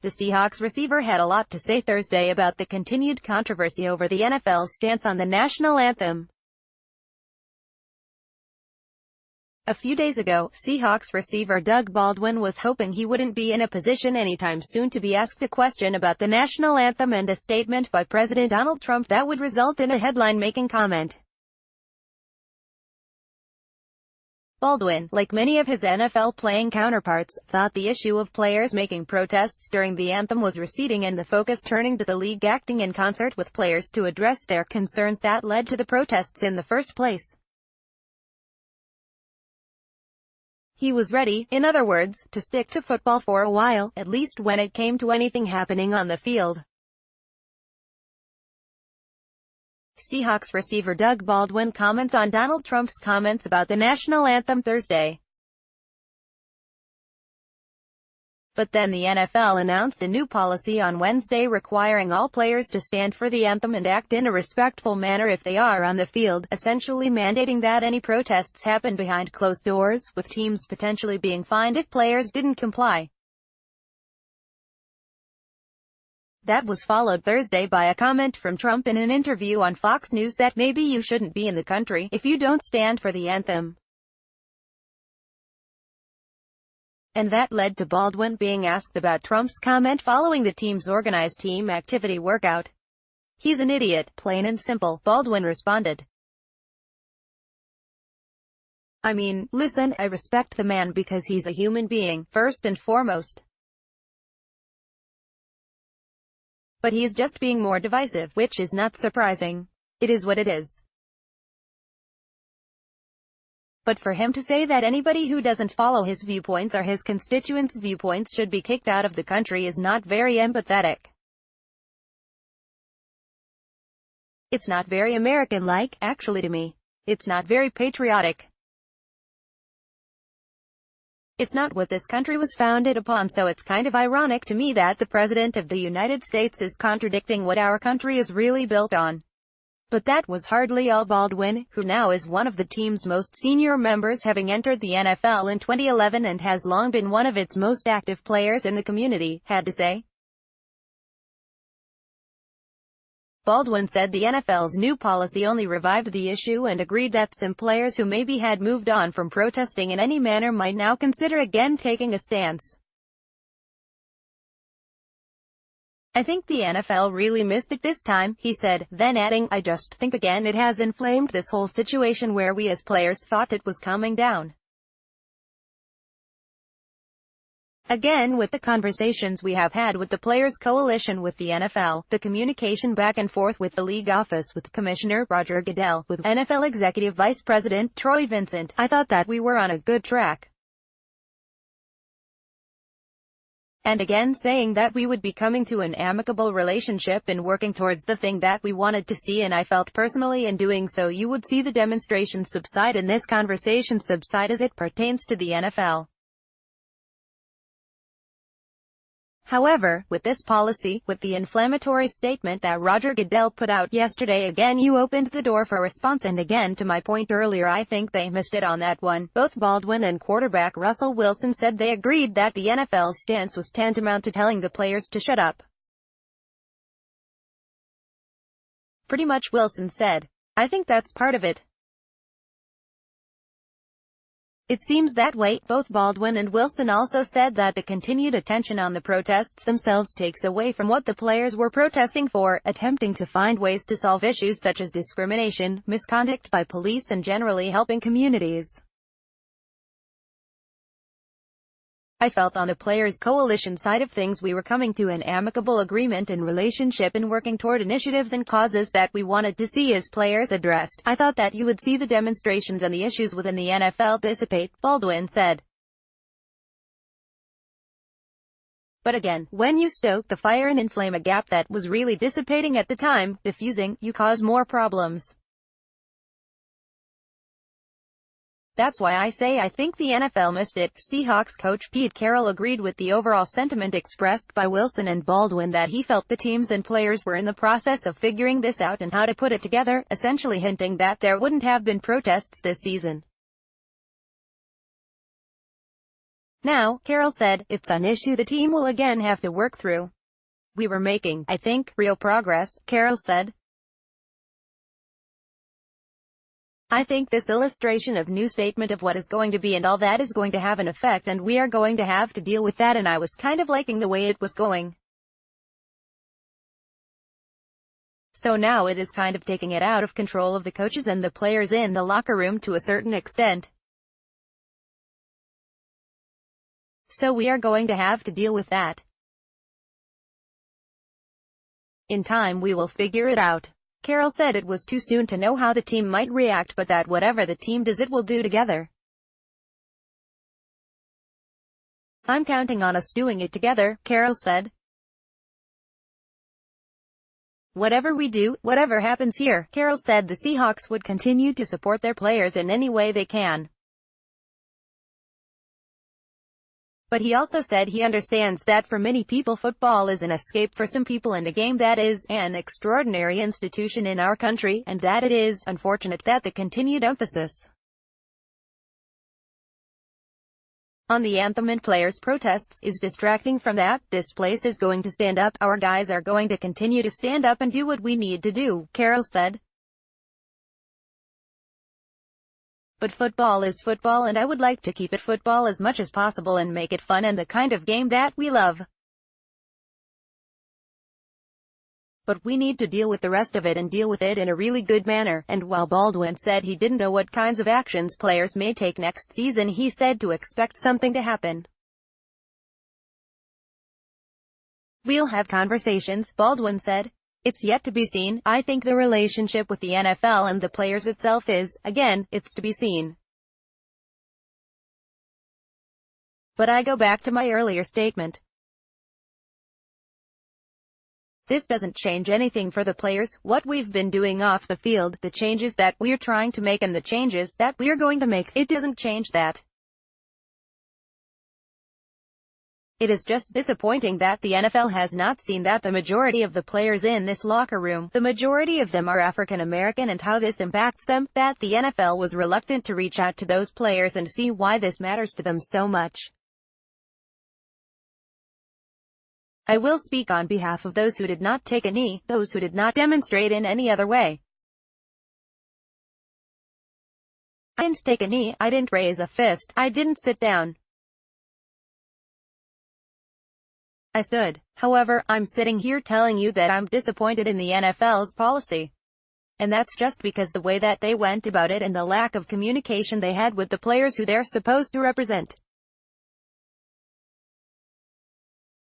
The Seahawks receiver had a lot to say Thursday about the continued controversy over the NFL's stance on the national anthem. A few days ago, Seahawks receiver Doug Baldwin was hoping he wouldn't be in a position anytime soon to be asked a question about the national anthem and a statement by President Donald Trump that would result in a headline-making comment. Baldwin, like many of his NFL-playing counterparts, thought the issue of players making protests during the anthem was receding and the focus turning to the league acting in concert with players to address their concerns that led to the protests in the first place. He was ready, in other words, to stick to football for a while, at least when it came to anything happening on the field. Seahawks receiver Doug Baldwin comments on Donald Trump's comments about the national anthem Thursday. But then the NFL announced a new policy on Wednesday requiring all players to stand for the anthem and act in a respectful manner if they are on the field, essentially mandating that any protests happen behind closed doors, with teams potentially being fined if players didn't comply. That was followed Thursday by a comment from Trump in an interview on Fox News that maybe you shouldn't be in the country if you don't stand for the anthem. And that led to Baldwin being asked about Trump's comment following the team's organized team activity workout. "He's an idiot, plain and simple," Baldwin responded. "I mean, listen, I respect the man because he's a human being, first and foremost. But he's just being more divisive, which is not surprising. It is what it is. But for him to say that anybody who doesn't follow his viewpoints or his constituents' viewpoints should be kicked out of the country is not very empathetic. It's not very American-like, actually, to me. It's not very patriotic. It's not what this country was founded upon, so it's kind of ironic to me that the President of the United States is contradicting what our country is really built on." But that was hardly all Baldwin, who now is one of the team's most senior members, having entered the NFL in 2011 and has long been one of its most active players in the community, had to say. Baldwin said the NFL's new policy only revived the issue and agreed that some players who maybe had moved on from protesting in any manner might now consider again taking a stance. "I think the NFL really missed it this time," he said, then adding, "I just think again it has inflamed this whole situation where we as players thought it was calming down. Again, with the conversations we have had with the Players Coalition with the NFL, the communication back and forth with the league office with Commissioner Roger Goodell, with NFL Executive Vice President Troy Vincent, I thought that we were on a good track. And again saying that we would be coming to an amicable relationship and working towards the thing that we wanted to see, and I felt personally in doing so you would see the demonstration subside and this conversation subside as it pertains to the NFL. However, with this policy, with the inflammatory statement that Roger Goodell put out yesterday, again you opened the door for a response, and again to my point earlier, I think they missed it on that one." Both Baldwin and quarterback Russell Wilson said they agreed that the NFL's stance was tantamount to telling the players to shut up. Pretty much, Wilson said. "I think that's part of it. It seems that way." Both Baldwin and Wilson also said that the continued attention on the protests themselves takes away from what the players were protesting for, attempting to find ways to solve issues such as discrimination, misconduct by police, and generally helping communities. "I felt on the Players Coalition side of things we were coming to an amicable agreement and relationship and working toward initiatives and causes that we wanted to see as players addressed. I thought that you would see the demonstrations and the issues within the NFL dissipate," Baldwin said. "But again, when you stoke the fire and inflame a gap that was really dissipating at the time, diffusing, you cause more problems. That's why I say I think the NFL missed it." Seahawks coach Pete Carroll agreed with the overall sentiment expressed by Wilson and Baldwin that he felt the teams and players were in the process of figuring this out and how to put it together, essentially hinting that there wouldn't have been protests this season. Now, Carroll said, it's an issue the team will again have to work through. We were making, I think, real progress, Carroll said. I think this illustration of new statement of what is going to be and all that is going to have an effect and we are going to have to deal with that and I was kind of liking the way it was going. So now it is kind of taking it out of control of the coaches and the players in the locker room to a certain extent. So we are going to have to deal with that. In time we will figure it out. Carroll said it was too soon to know how the team might react but that whatever the team does it will do together. I'm counting on us doing it together, Carroll said. Whatever we do, whatever happens here, Carroll said the Seahawks would continue to support their players in any way they can. But he also said he understands that for many people football is an escape for some people and a game that is an extraordinary institution in our country, and that it is unfortunate that the continued emphasis on the anthem and players' protests is distracting from that. This place is going to stand up, our guys are going to continue to stand up and do what we need to do, Carroll said. But football is football and I would like to keep it football as much as possible and make it fun and the kind of game that we love. But we need to deal with the rest of it and deal with it in a really good manner. And while Baldwin said he didn't know what kinds of actions players may take next season, he said to expect something to happen. We'll have conversations, Baldwin said. It's yet to be seen. I think the relationship with the NFL and the players itself is, again, it's to be seen. But I go back to my earlier statement. This doesn't change anything for the players, what we've been doing off the field, the changes that we're trying to make and the changes that we're going to make, it doesn't change that. It is just disappointing that the NFL has not seen that the majority of the players in this locker room, the majority of them are African American and how this impacts them, that the NFL was reluctant to reach out to those players and see why this matters to them so much. I will speak on behalf of those who did not take a knee, those who did not demonstrate in any other way. I didn't take a knee, I didn't raise a fist, I didn't sit down. I stood. However, I'm sitting here telling you that I'm disappointed in the NFL's policy. And that's just because the way that they went about it and the lack of communication they had with the players who they're supposed to represent.